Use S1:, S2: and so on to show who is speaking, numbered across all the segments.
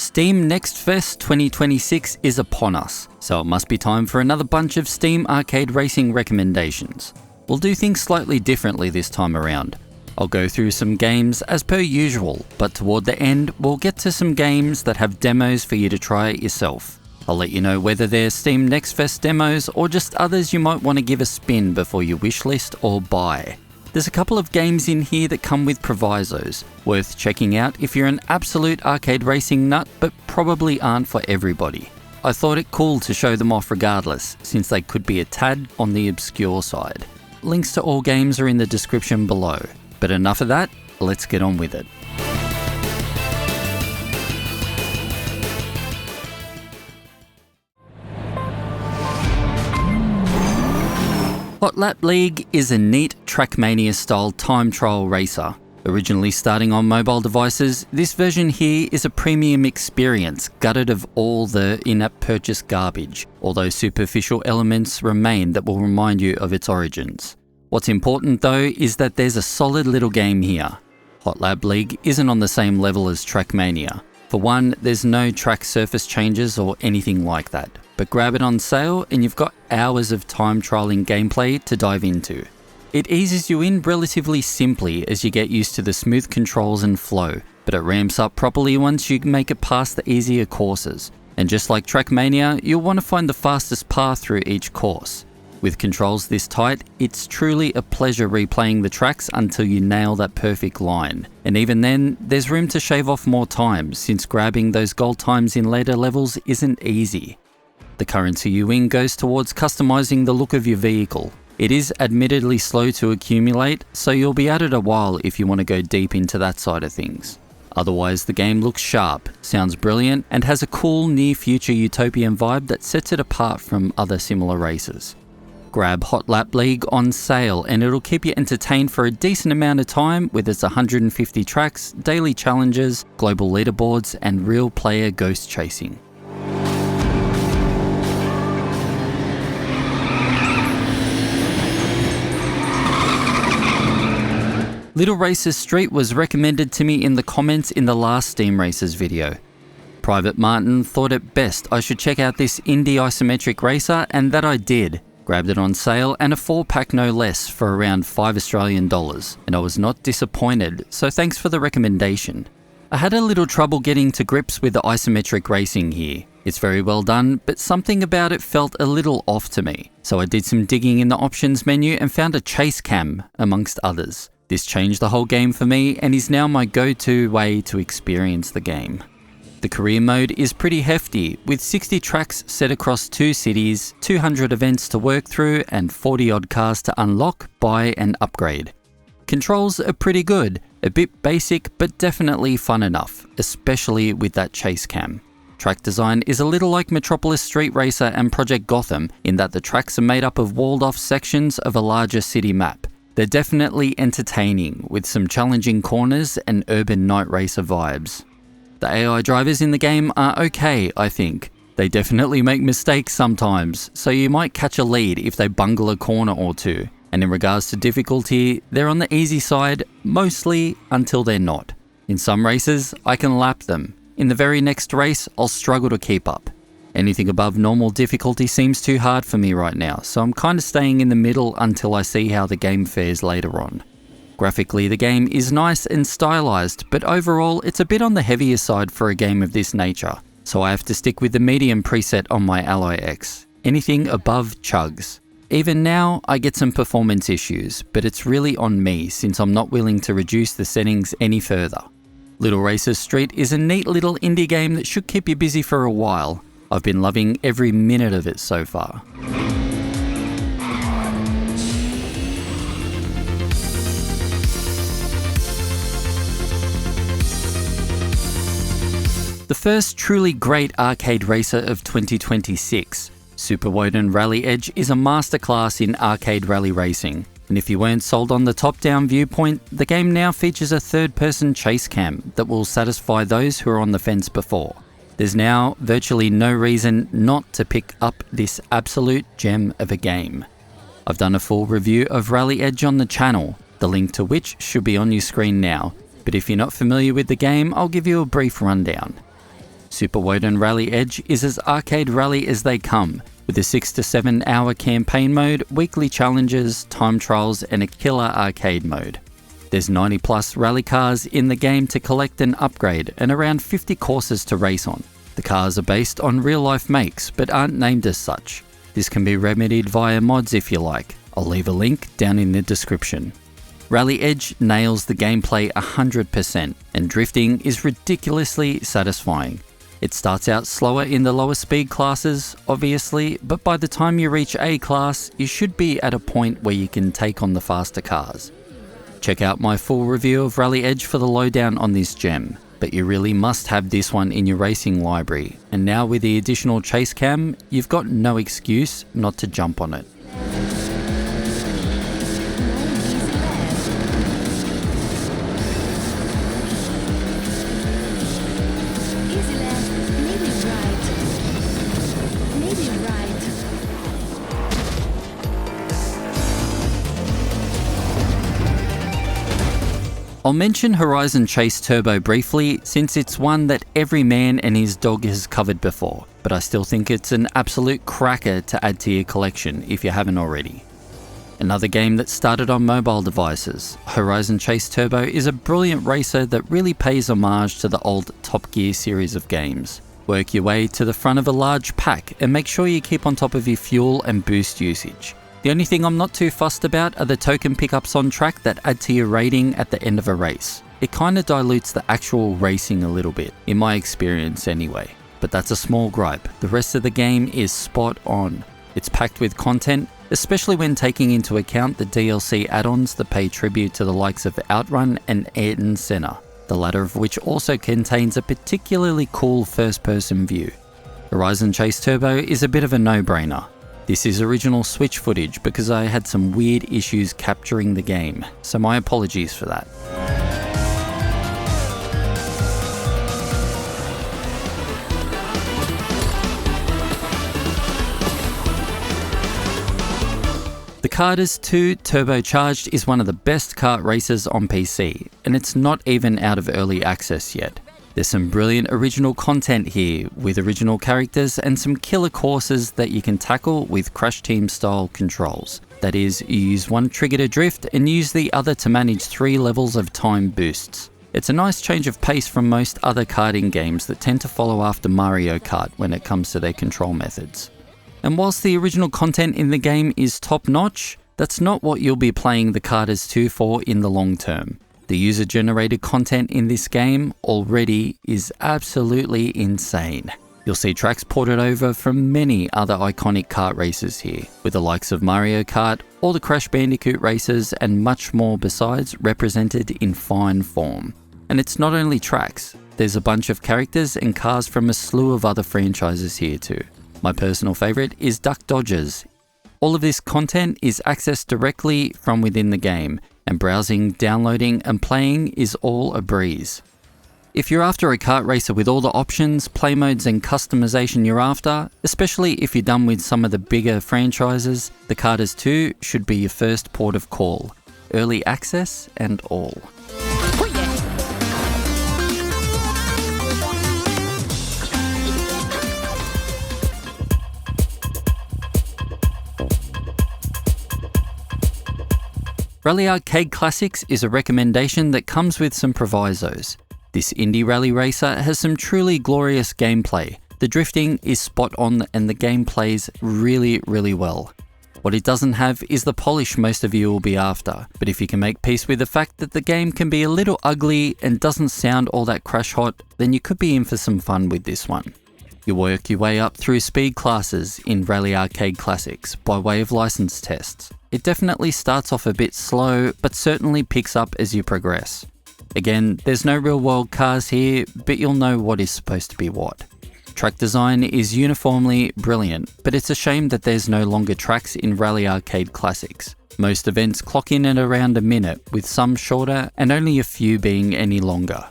S1: Steam Next Fest 2026 is upon us, so it must be time for another bunch of Steam arcade racing recommendations. We'll do things slightly differently this time around. I'll go through some games as per usual, but toward the end we'll get to some games that have demos for you to try it yourself. I'll let you know whether they're Steam Next Fest demos or just others you might want to give a spin before you wishlist or buy. There's a couple of games in here that come with provisos, worth checking out if you're an absolute arcade racing nut but probably aren't for everybody. I thought it cool to show them off regardless, since they could be a tad on the obscure side. Links to all games are in the description below, but enough of that, let's get on with it. Hot Lap League is a neat Trackmania-style time trial racer. Originally starting on mobile devices, this version here is a premium experience gutted of all the in-app purchase garbage, although superficial elements remain that will remind you of its origins. What's important though is that there's a solid little game here. Hot Lap League isn't on the same level as Trackmania. For one, there's no track surface changes or anything like that. But grab it on sale and you've got hours of time trialing gameplay to dive into. It eases you in relatively simply as you get used to the smooth controls and flow, but it ramps up properly once you make it past the easier courses. And just like Trackmania, you'll want to find the fastest path through each course. With controls this tight, it's truly a pleasure replaying the tracks until you nail that perfect line. And even then, there's room to shave off more time, since grabbing those gold times in later levels isn't easy. The currency you win goes towards customizing the look of your vehicle. It is admittedly slow to accumulate, so you'll be at it a while if you want to go deep into that side of things. Otherwise, the game looks sharp, sounds brilliant, and has a cool near-future utopian vibe that sets it apart from other similar races. Grab Hot Lap League on sale and it'll keep you entertained for a decent amount of time with its 150 tracks, daily challenges, global leaderboards, and real player ghost chasing. Little Racers Street was recommended to me in the comments in the last Steam Racers video. Private Martin thought it best I should check out this indie isometric racer, and that I did. Grabbed it on sale and a 4-pack no less for around $5 Australian, and I was not disappointed, so thanks for the recommendation. I had a little trouble getting to grips with the isometric racing here. It's very well done, but something about it felt a little off to me, so I did some digging in the options menu and found a chase cam, amongst others. This changed the whole game for me and is now my go-to way to experience the game. The career mode is pretty hefty, with 60 tracks set across 2 cities, 200 events to work through, and 40 odd cars to unlock, buy and upgrade. Controls are pretty good, a bit basic but definitely fun enough, especially with that chase cam. Track design is a little like Metropolis Street Racer and Project Gotham in that the tracks are made up of walled off sections of a larger city map. They're definitely entertaining, with some challenging corners and urban night racer vibes. The AI drivers in the game are okay, I think. They definitely make mistakes sometimes, so you might catch a lead if they bungle a corner or two. And in regards to difficulty, they're on the easy side, mostly until they're not. In some races, I can lap them. In the very next race, I'll struggle to keep up. Anything above normal difficulty seems too hard for me right now, so I'm kind of staying in the middle until I see how the game fares later on. Graphically, the game is nice and stylized, but overall it's a bit on the heavier side for a game of this nature, so I have to stick with the medium preset on my Alloy X. Anything above chugs. Even now, I get some performance issues, but it's really on me since I'm not willing to reduce the settings any further. Little Racers Street is a neat little indie game that should keep you busy for a while. I've been loving every minute of it so far. The first truly great arcade racer of 2026, Super Woden Rally Edge, is a masterclass in arcade rally racing. And if you weren't sold on the top-down viewpoint, the game now features a third-person chase cam that will satisfy those who are on the fence before. There's now virtually no reason not to pick up this absolute gem of a game. I've done a full review of Rally Edge on the channel, the link to which should be on your screen now, but if you're not familiar with the game, I'll give you a brief rundown. Super Woden Rally Edge is as arcade rally as they come, with a 6 to 7 hour campaign mode, weekly challenges, time trials and a killer arcade mode. There's 90 plus rally cars in the game to collect and upgrade, and around 50 courses to race on. The cars are based on real life makes, but aren't named as such. This can be remedied via mods if you like. I'll leave a link down in the description. Rally Edge nails the gameplay 100%, and drifting is ridiculously satisfying. It starts out slower in the lower speed classes, obviously, but by the time you reach A class, you should be at a point where you can take on the faster cars. Check out my full review of Rally Edge for the lowdown on this gem, but you really must have this one in your racing library, and now with the additional chase cam, you've got no excuse not to jump on it. I'll mention Horizon Chase Turbo briefly, since it's one that every man and his dog has covered before, but I still think it's an absolute cracker to add to your collection if you haven't already. Another game that started on mobile devices, Horizon Chase Turbo is a brilliant racer that really pays homage to the old Top Gear series of games. Work your way to the front of a large pack and make sure you keep on top of your fuel and boost usage. The only thing I'm not too fussed about are the token pickups on track that add to your rating at the end of a race. It kinda dilutes the actual racing a little bit, in my experience anyway. But that's a small gripe. The rest of the game is spot on. It's packed with content, especially when taking into account the DLC add-ons that pay tribute to the likes of Outrun and Ayrton Senna, the latter of which also contains a particularly cool first-person view. Horizon Chase Turbo is a bit of a no-brainer. This is original Switch footage because I had some weird issues capturing the game, so my apologies for that. The Karters 2 Turbocharged is one of the best kart races on PC, and it's not even out of early access yet. There's some brilliant original content here, with original characters and some killer courses that you can tackle with Crash Team style controls. That is, you use one trigger to drift and use the other to manage 3 levels of time boosts. It's a nice change of pace from most other karting games that tend to follow after Mario Kart when it comes to their control methods. And whilst the original content in the game is top notch, that's not what you'll be playing the Karters 2 for in the long term. The user-generated content in this game already is absolutely insane. You'll see tracks ported over from many other iconic kart races here, with the likes of Mario Kart, all the Crash Bandicoot races, and much more besides represented in fine form. And it's not only tracks, there's a bunch of characters and cars from a slew of other franchises here too. My personal favourite is Duck Dodgers. All of this content is accessed directly from within the game, and browsing, downloading and playing is all a breeze. If you're after a kart racer with all the options, play modes and customization you're after, especially if you're done with some of the bigger franchises, the Karters 2 should be your first port of call. Early access and all. Rally Arcade Classics is a recommendation that comes with some provisos. This indie rally racer has some truly glorious gameplay. The drifting is spot on and the game plays really, really well. What it doesn't have is the polish most of you will be after, but if you can make peace with the fact that the game can be a little ugly and doesn't sound all that crash hot, then you could be in for some fun with this one. You work your way up through speed classes in Rally Arcade Classics by way of license tests. It definitely starts off a bit slow, but certainly picks up as you progress. Again, there's no real world cars here, but you'll know what is supposed to be what. Track design is uniformly brilliant, but it's a shame that there's no longer tracks in Rally Arcade Classics. Most events clock in at around a minute, with some shorter and only a few being any longer.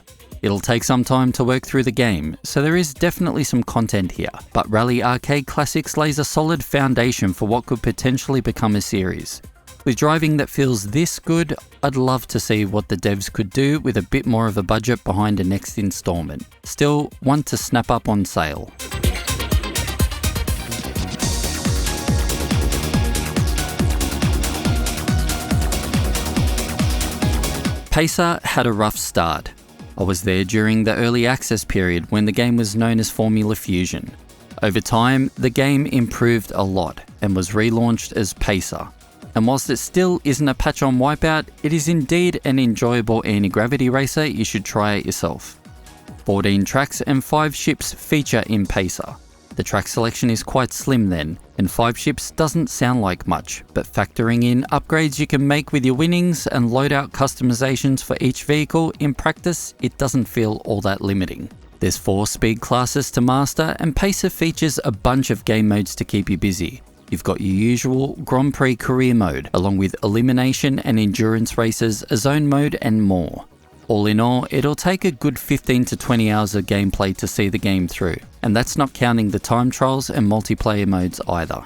S1: It'll take some time to work through the game, so there is definitely some content here, but Rally Arcade Classics lays a solid foundation for what could potentially become a series. With driving that feels this good, I'd love to see what the devs could do with a bit more of a budget behind a next installment. Still, one to snap up on sale. Pacer had a rough start. I was there during the early access period when the game was known as Formula Fusion. Over time, the game improved a lot and was relaunched as Pacer. And whilst it still isn't a patch on Wipeout, it is indeed an enjoyable anti-gravity racer you should try it yourself. 14 tracks and 5 ships feature in Pacer. The track selection is quite slim then, and 5 ships doesn't sound like much, but factoring in upgrades you can make with your winnings and loadout customizations for each vehicle, in practice, it doesn't feel all that limiting. There's 4 speed classes to master, and Pacer features a bunch of game modes to keep you busy. You've got your usual Grand Prix career mode, along with elimination and endurance races, a zone mode and more. All in all, it'll take a good 15 to 20 hours of gameplay to see the game through, and that's not counting the time trials and multiplayer modes either.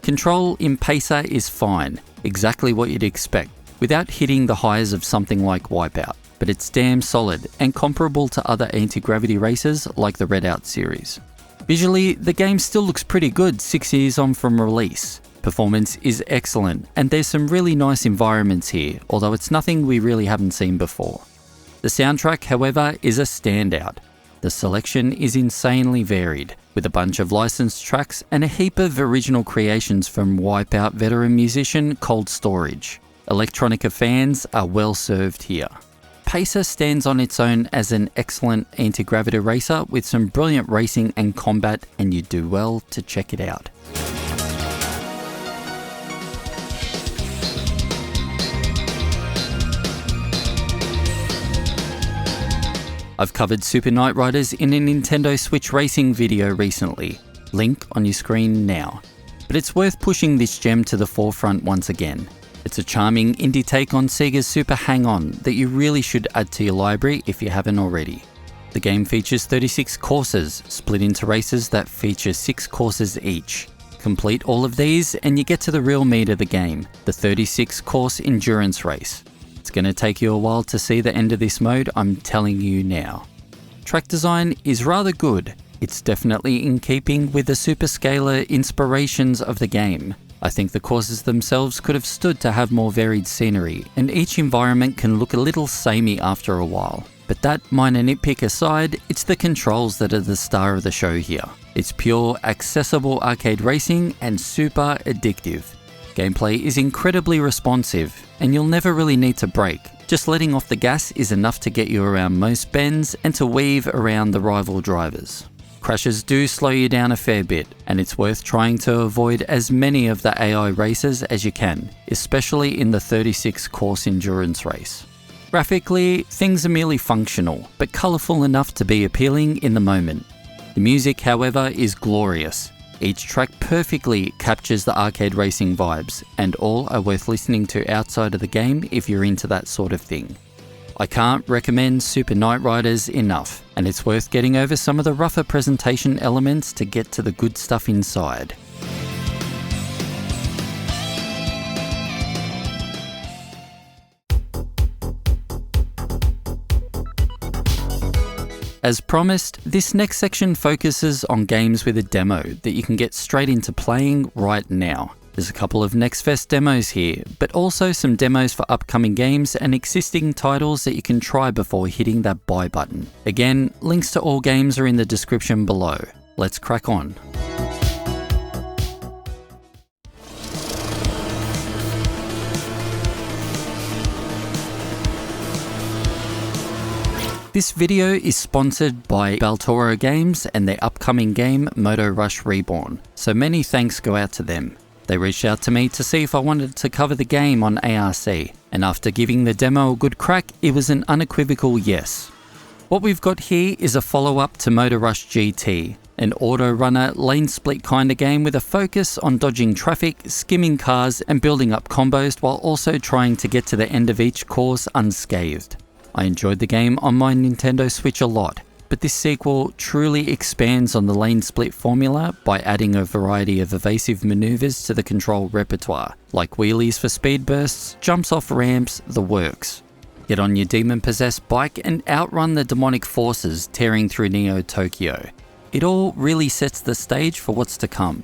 S1: Control in Pacer is fine, exactly what you'd expect, without hitting the highs of something like Wipeout, but it's damn solid and comparable to other anti-gravity races like the Redout series. Visually, the game still looks pretty good 6 years on from release. Performance is excellent, and there's some really nice environments here, although it's nothing we really haven't seen before. The soundtrack, however, is a standout. The selection is insanely varied, with a bunch of licensed tracks and a heap of original creations from Wipeout veteran musician Cold Storage. Electronica fans are well served here. Pacer stands on its own as an excellent anti-gravity racer with some brilliant racing and combat, and you do well to check it out. I've covered Super Knight Riders in a Nintendo Switch racing video recently, link on your screen now. But it's worth pushing this gem to the forefront once again. It's a charming indie take on Sega's Super Hang-On that you really should add to your library if you haven't already. The game features 36 courses, split into races that feature 6 courses each. Complete all of these and you get to the real meat of the game, the 36 course endurance race. It's going to take you a while to see the end of this mode, I'm telling you now. Track design is rather good. It's definitely in keeping with the superscalar inspirations of the game. I think the courses themselves could have stood to have more varied scenery, and each environment can look a little samey after a while. But that minor nitpick aside, it's the controls that are the star of the show here. It's pure, accessible arcade racing and super addictive. Gameplay is incredibly responsive, and you'll never really need to brake. Just letting off the gas is enough to get you around most bends and to weave around the rival drivers. Crashes do slow you down a fair bit, and it's worth trying to avoid as many of the AI races as you can, especially in the 36 course endurance race. Graphically, things are merely functional, but colourful enough to be appealing in the moment. The music, however, is glorious. Each track perfectly captures the arcade racing vibes, and all are worth listening to outside of the game if you're into that sort of thing. I can't recommend Super Knight Riders enough, and it's worth getting over some of the rougher presentation elements to get to the good stuff inside. As promised, this next section focuses on games with a demo that you can get straight into playing right now. There's a couple of Next Fest demos here, but also some demos for upcoming games and existing titles that you can try before hitting that buy button. Again, links to all games are in the description below. Let's crack on. This video is sponsored by Baltoro Games and their upcoming game Moto Reborn, so many thanks go out to them. They reached out to me to see if I wanted to cover the game on ARC, and after giving the demo a good crack, it was an unequivocal yes. What we've got here is a follow-up to Moto GT, an auto-runner, lane-split kind of game with a focus on dodging traffic, skimming cars, and building up combos while also trying to get to the end of each course unscathed. I enjoyed the game on my Nintendo Switch a lot, but this sequel truly expands on the lane split formula by adding a variety of evasive maneuvers to the control repertoire, like wheelies for speed bursts, jumps off ramps, the works. Get on your demon-possessed bike and outrun the demonic forces tearing through Neo Tokyo. It all really sets the stage for what's to come.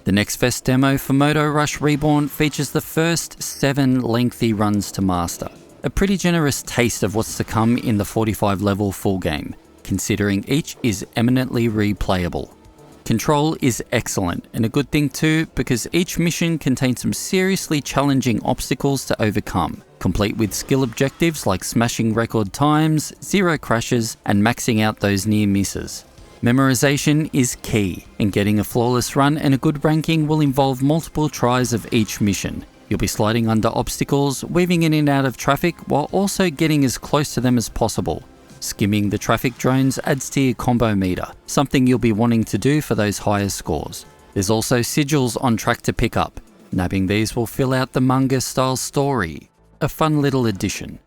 S1: The Next Fest demo for Moto Rush Reborn features the first 7 lengthy runs to master. A pretty generous taste of what's to come in the 45 level full game, considering each is eminently replayable. Control is excellent, and a good thing too, because each mission contains some seriously challenging obstacles to overcome, complete with skill objectives like smashing record times, 0 crashes, and maxing out those near misses. Memorization is key, and getting a flawless run and a good ranking will involve multiple tries of each mission. You'll be sliding under obstacles, weaving in and out of traffic, while also getting as close to them as possible. Skimming the traffic drones adds to your combo meter, something you'll be wanting to do for those higher scores. There's also sigils on track to pick up. Nabbing these will fill out the manga-style story. A fun little addition.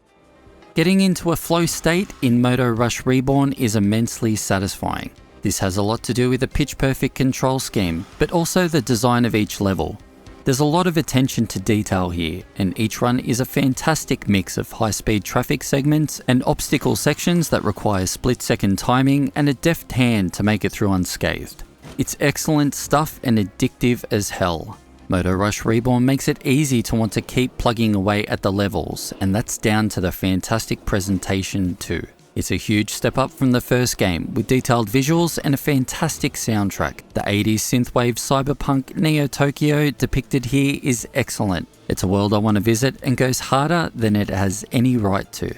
S1: Getting into a flow state in Moto Rush Reborn is immensely satisfying. This has a lot to do with the pitch-perfect control scheme, but also the design of each level. There's a lot of attention to detail here, and each run is a fantastic mix of high-speed traffic segments and obstacle sections that require split-second timing and a deft hand to make it through unscathed. It's excellent stuff and addictive as hell. Moto Rush Reborn makes it easy to want to keep plugging away at the levels, and that's down to the fantastic presentation too. It's a huge step up from the first game, with detailed visuals and a fantastic soundtrack. The 80s synthwave cyberpunk Neo Tokyo depicted here is excellent. It's a world I want to visit and goes harder than it has any right to.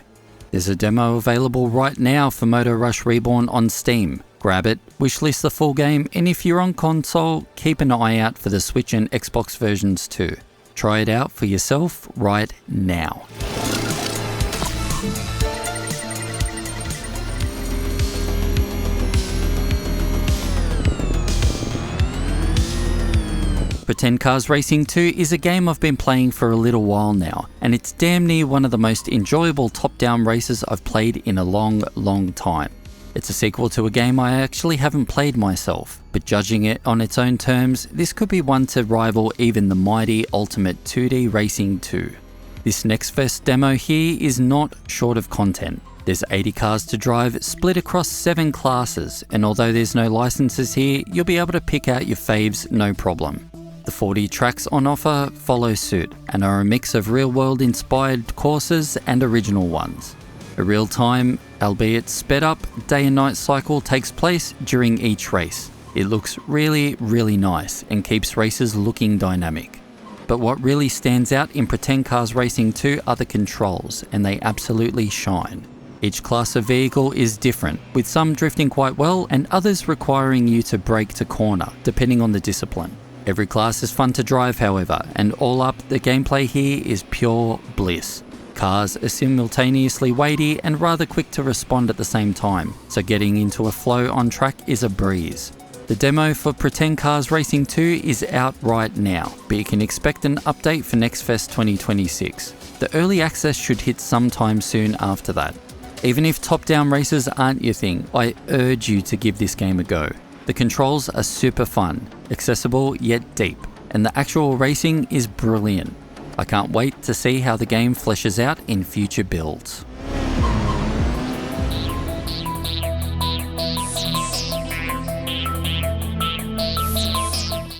S1: There's a demo available right now for Moto Rush Reborn on Steam. Grab it, wishlist the full game, and if you're on console, keep an eye out for the Switch and Xbox versions too. Try it out for yourself right now. Pretend Cars Racing 2 is a game I've been playing for a little while now, and it's damn near one of the most enjoyable top-down races I've played in a long time. It's a sequel to a game I actually haven't played myself, but judging it on its own terms, this could be one to rival even the mighty Ultimate 2D Racing 2. This Next Fest demo here is not short of content. There's 80 cars to drive, split across 7 classes, and although there's no licenses here, you'll be able to pick out your faves no problem. The 40 tracks on offer follow suit, and are a mix of real-world inspired courses and original ones. A real-time, albeit sped up, day and night cycle takes place during each race. It looks really nice and keeps races looking dynamic. But what really stands out in Pretend Cars Racing 2 are the controls, and they absolutely shine. Each class of vehicle is different, with some drifting quite well and others requiring you to brake to corner, depending on the discipline. Every class is fun to drive, however, and all up, the gameplay here is pure bliss. Cars are simultaneously weighty and rather quick to respond at the same time, so getting into a flow on track is a breeze. The demo for Pretend Cars Racing 2 is out right now, but you can expect an update for Next Fest 2026. The early access should hit sometime soon after that. Even if top-down races aren't your thing, I urge you to give this game a go. The controls are super fun, accessible yet deep, and the actual racing is brilliant. I can't wait to see how the game fleshes out in future builds.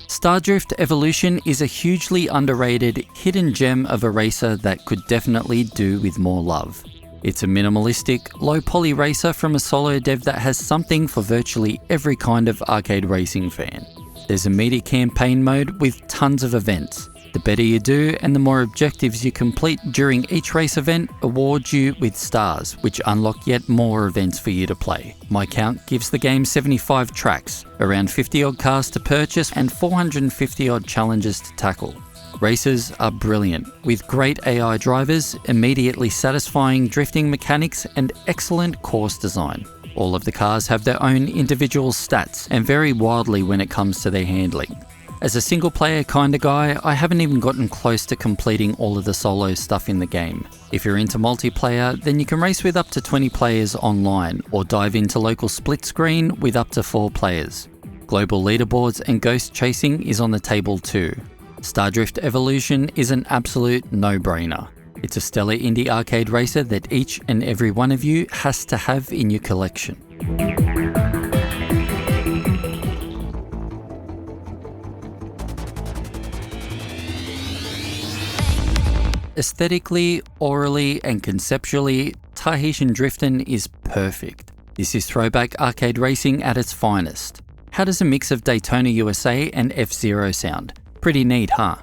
S1: Stardrift Evolution is a hugely underrated hidden gem of a racer that could definitely do with more love. It's a minimalistic, low-poly racer from a solo dev that has something for virtually every kind of arcade racing fan. There's a media campaign mode with tons of events. The better you do and the more objectives you complete during each race event awards you with stars, which unlock yet more events for you to play. My count gives the game 75 tracks, around 50 odd cars to purchase and 450 odd challenges to tackle. Races are brilliant, with great AI drivers, immediately satisfying drifting mechanics and excellent course design. All of the cars have their own individual stats and vary wildly when it comes to their handling. As a single player kinda guy, I haven't even gotten close to completing all of the solo stuff in the game. If you're into multiplayer, then you can race with up to 20 players online, or dive into local split screen with up to 4 players. Global leaderboards and ghost chasing is on the table too. Stardrift Evolution is an absolute no-brainer. It's a stellar indie arcade racer that each and every one of you has to have in your collection. Aesthetically, orally and conceptually, Tahitian Driftin is perfect. This is throwback arcade racing at its finest. How does a mix of Daytona USA and F-Zero sound? Pretty neat, huh?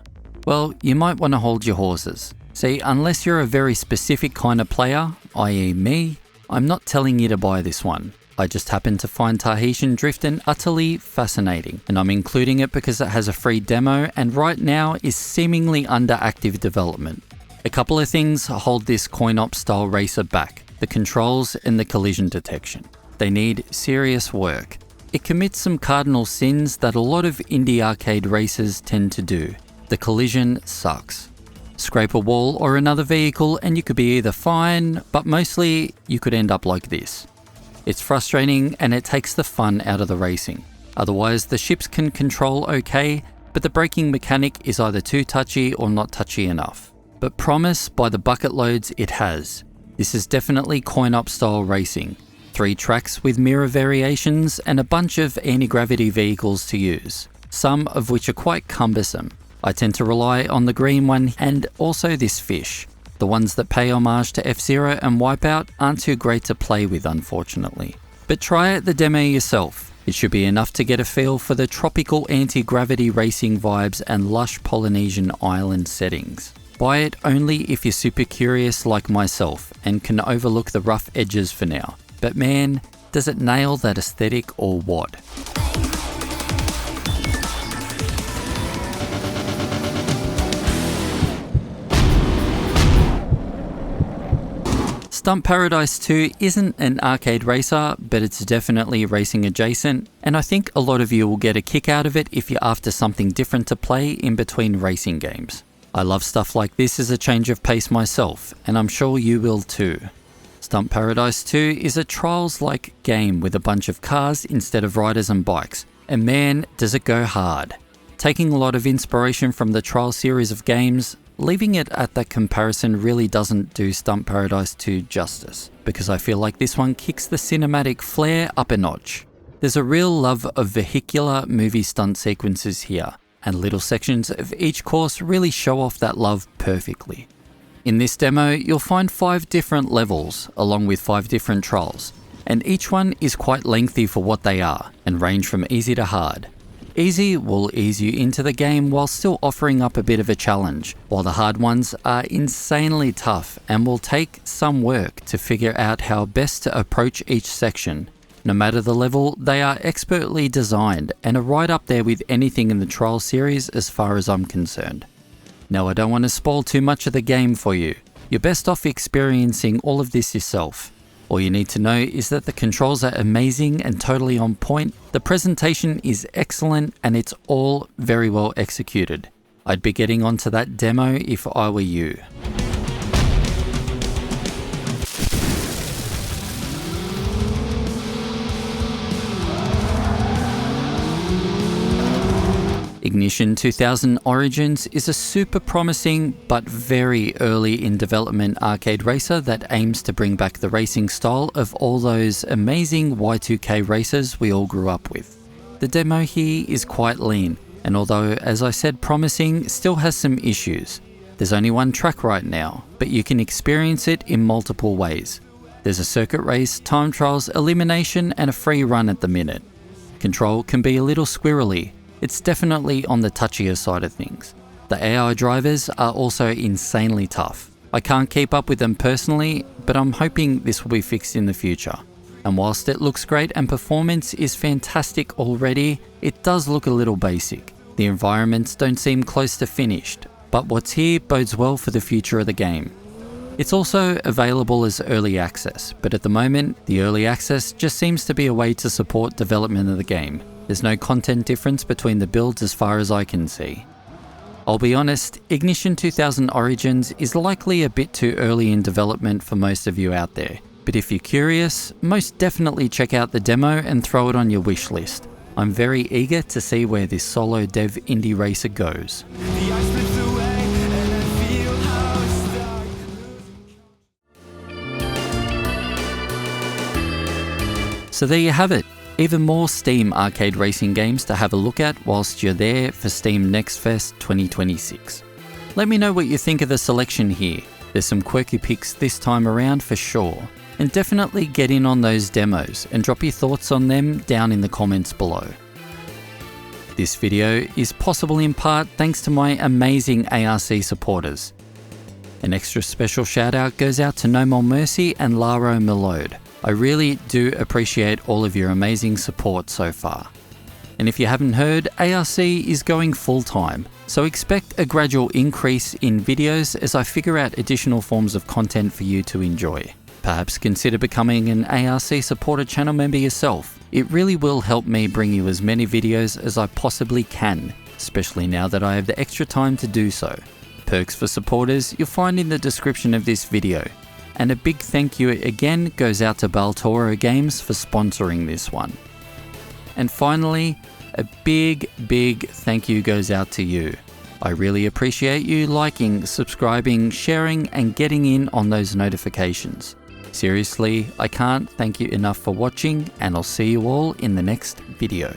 S1: Well, you might want to hold your horses. See, unless you're a very specific kind of player, i.e. me, I'm not telling you to buy this one. I just happen to find Tahitian Driftin utterly fascinating, and I'm including it because it has a free demo and right now is seemingly under active development. A couple of things hold this coin-op style racer back: the controls and the collision detection. They need serious work. It commits some cardinal sins that a lot of indie arcade racers tend to do. The collision sucks. Scrape a wall or another vehicle and you could be either fine, but mostly you could end up like this. It's frustrating and it takes the fun out of the racing. Otherwise, the ships can control okay, but the braking mechanic is either too touchy or not touchy enough. But promise by the bucket loads it has. This is definitely coin-op style racing. 3 tracks with mirror variations and a bunch of anti-gravity vehicles to use, some of which are quite cumbersome. I tend to rely on the green one and also this fish. The ones that pay homage to F-Zero and Wipeout aren't too great to play with, unfortunately. But try out the demo yourself. It should be enough to get a feel for the tropical anti-gravity racing vibes and lush Polynesian island settings. Buy it only if you're super curious like myself and can overlook the rough edges for now. But man, does it nail that aesthetic or what? Stunt Paradise 2 isn't an arcade racer, but it's definitely racing adjacent, and I think a lot of you will get a kick out of it if you're after something different to play in between racing games. I love stuff like this as a change of pace myself, and I'm sure you will too. Stunt Paradise 2 is a Trials-like game with a bunch of cars instead of riders and bikes, and man, does it go hard. Taking a lot of inspiration from the Trials series of games, leaving it at that comparison really doesn't do Stunt Paradise 2 justice, because I feel like this one kicks the cinematic flair up a notch. There's a real love of vehicular movie stunt sequences here, and little sections of each course really show off that love perfectly. In this demo, you'll find 5 different levels, along with 5 different trials, and each one is quite lengthy for what they are, and range from easy to hard. Easy will ease you into the game while still offering up a bit of a challenge, while the hard ones are insanely tough and will take some work to figure out how best to approach each section. No matter the level, they are expertly designed and are right up there with anything in the Trial series as far as I'm concerned. Now, I don't want to spoil too much of the game for you. You're best off experiencing all of this yourself. All you need to know is that the controls are amazing and totally on point, the presentation is excellent, and it's all very well executed. I'd be getting onto that demo if I were you. Ignition 2000 Origins is a super promising but very early in development arcade racer that aims to bring back the racing style of all those amazing Y2K racers we all grew up with. The demo here is quite lean, and although, as I said, promising, still has some issues. There's only one track right now, but you can experience it in multiple ways. There's a circuit race, time trials, elimination, and a free run at the minute. Control can be a little squirrely. It's definitely on the touchier side of things. The AI drivers are also insanely tough. I can't keep up with them personally, but I'm hoping this will be fixed in the future. And whilst it looks great and performance is fantastic already, it does look a little basic. The environments don't seem close to finished, but what's here bodes well for the future of the game. It's also available as early access, but at the moment, the early access just seems to be a way to support development of the game. There's no content difference between the builds as far as I can see. I'll be honest, Ignition 2000 Origins is likely a bit too early in development for most of you out there, but if you're curious, most definitely check out the demo and throw it on your wish list. I'm very eager to see where this solo dev indie racer goes. So there you have it. Even more Steam arcade racing games to have a look at whilst you're there for Steam Next Fest 2026. Let me know what you think of the selection here. There's some quirky picks this time around for sure. And definitely get in on those demos and drop your thoughts on them down in the comments below. This video is possible in part thanks to my amazing ARC supporters. An extra special shout out goes out to No More Mercy and Laro Melode. I really do appreciate all of your amazing support so far. And if you haven't heard, ARC is going full time, so expect a gradual increase in videos as I figure out additional forms of content for you to enjoy. Perhaps consider becoming an ARC supporter channel member yourself. It really will help me bring you as many videos as I possibly can, especially now that I have the extra time to do so. Perks for supporters you'll find in the description of this video. And a big thank you again goes out to Baltoro Games for sponsoring this one. And finally, a big thank you goes out to you. I really appreciate you liking, subscribing, sharing, and getting in on those notifications. Seriously, I can't thank you enough for watching, and I'll see you all in the next video.